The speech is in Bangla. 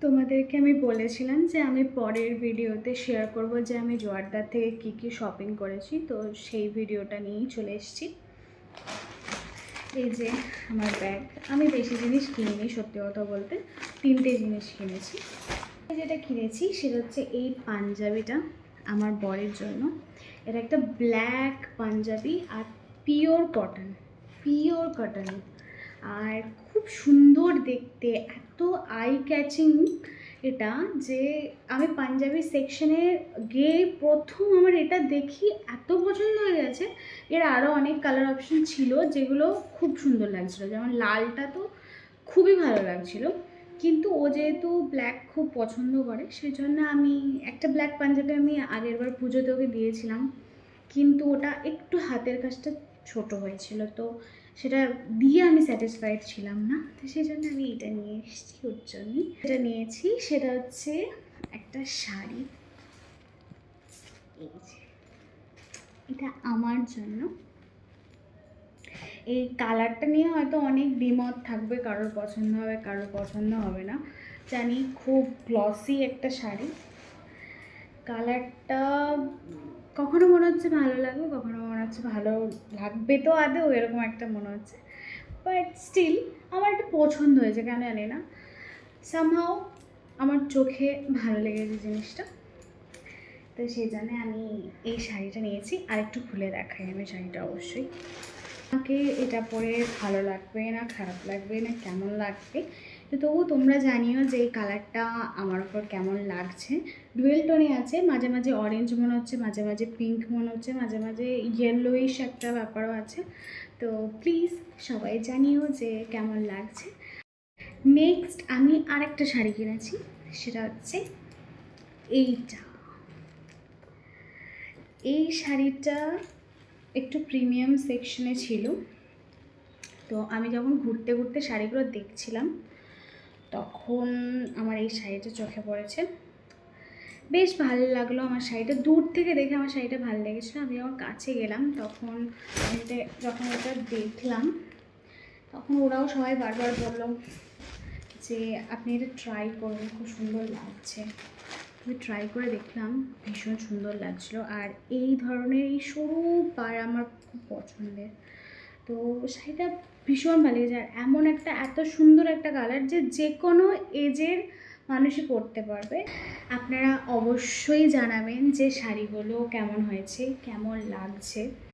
তোমাদেরকে আমি বলেছিলাম যে আমি পরের ভিডিওতে শেয়ার করব যে আমি জোয়ারদার থেকে কি কি শপিং করেছি, তো সেই ভিডিওটা নিয়েই চলে এসেছি। এই যে আমার ব্যাগ, আমি বেশি জিনিস কিনিনি, সত্যি কথা বলতে 3টে জিনিস কিনেছি। যেটা কিনেছি সেটা হচ্ছে এই পাঞ্জাবিটা আমার বরের জন্য। এটা একটা ব্ল্যাক পাঞ্জাবি আর পিওর কটন আর খুব সুন্দর দেখতে, এত আই ক্যাচিং এটা যে আমি পাঞ্জাবি সেকশনে গিয়ে প্রথম আমার এটা দেখি এত পছন্দ হয়ে গেছে। এর আরও অনেক কালার অপশন ছিল যেগুলো খুব সুন্দর লাগছিলো, যেমন লালটা তো খুবই ভালো লাগছিলো, কিন্তু ও যেহেতু ব্ল্যাক খুব পছন্দ করে সেই জন্য আমি একটা ব্ল্যাক পাঞ্জাবি আমি আগের বার পুজোতে ওকে দিয়েছিলাম, কিন্তু ওটা একটু হাতের কাজটা ছোট হয়েছিল, তো সেটা দিয়ে আমি স্যাটিসফাইড ছিলাম না, তো সেই জন্য আমি এটা নিয়ে এসেছি ওর জন্যই। এটা নিয়েছি সেটা হচ্ছে একটা শাড়ি, এই যে এটা আমার জন্য। এই কালারটা নিয়ে হয়তো অনেক দ্বিমত থাকবে, কারোর পছন্দ হবে কারোর পছন্দ হবে না জানি। খুব গ্লসি একটা শাড়ি, কালারটা কখনো মনে হচ্ছে ভালো লাগবে, কখনো মনে হচ্ছে ভালো লাগবে তো আদৌ, এরকম একটা মনে হচ্ছে, বাট স্টিল আমার একটা পছন্দ হয়েছে, কেন জানি না, সামহাও আমার চোখে ভালো লেগেছে জিনিসটা, তো সেই জন্যে আমি এই শাড়িটা নিয়েছি। আর একটু খুলে দেখাই আমি শাড়িটা, অবশ্যই আমাকে এটা পরে ভালো লাগবে না খারাপ লাগবে না কেমন লাগবে, তো তবু তোমরা জানিও যে এই কালারটা আমার উপর কেমন লাগছে। ডুয়েল টোনে আছে, মাঝে মাঝে অরেঞ্জ মনে হচ্ছে, মাঝে মাঝে পিঙ্ক মনে হচ্ছে, মাঝে মাঝে ইয়েলোইশ একটা ব্যাপারও আছে, তো প্লিজ সবাই জানিও যে কেমন লাগছে। নেক্সট আমি আরেকটা শাড়ি কিনেছি, সেটা হচ্ছে এইটা। এই শাড়িটা একটু প্রিমিয়াম সেকশনে ছিল, তো আমি যখন ঘুরতে ঘুরতে শাড়িগুলো দেখছিলাম তখন আমার এই শাড়িটা চোখে পড়েছে, বেশ ভালো লাগলো আমার শাড়িটা। দূর থেকে দেখে আমার শাড়িটা ভালো লেগেছিলো, আমি যখন কাছে গেলাম তখন যখন এটা দেখলাম তখন ওরাও সবাই বারবার বললো যে আপনি এটা ট্রাই করুন, খুব সুন্দর লাগছে। আমি ট্রাই করে দেখলাম, ভীষণ সুন্দর লাগছিলো, আর এই ধরনের এই সরু পাড় আমার খুব পছন্দের, তো শাড়িটা ভীষণ ভালো লেগেছে। আর এমন একটা এত সুন্দর একটা কালার যে কোনো এজের মানুষই পরতে পারবে। আপনারা অবশ্যই জানাবেন যে শাড়িগুলো কেমন হয়েছে, কেমন লাগছে।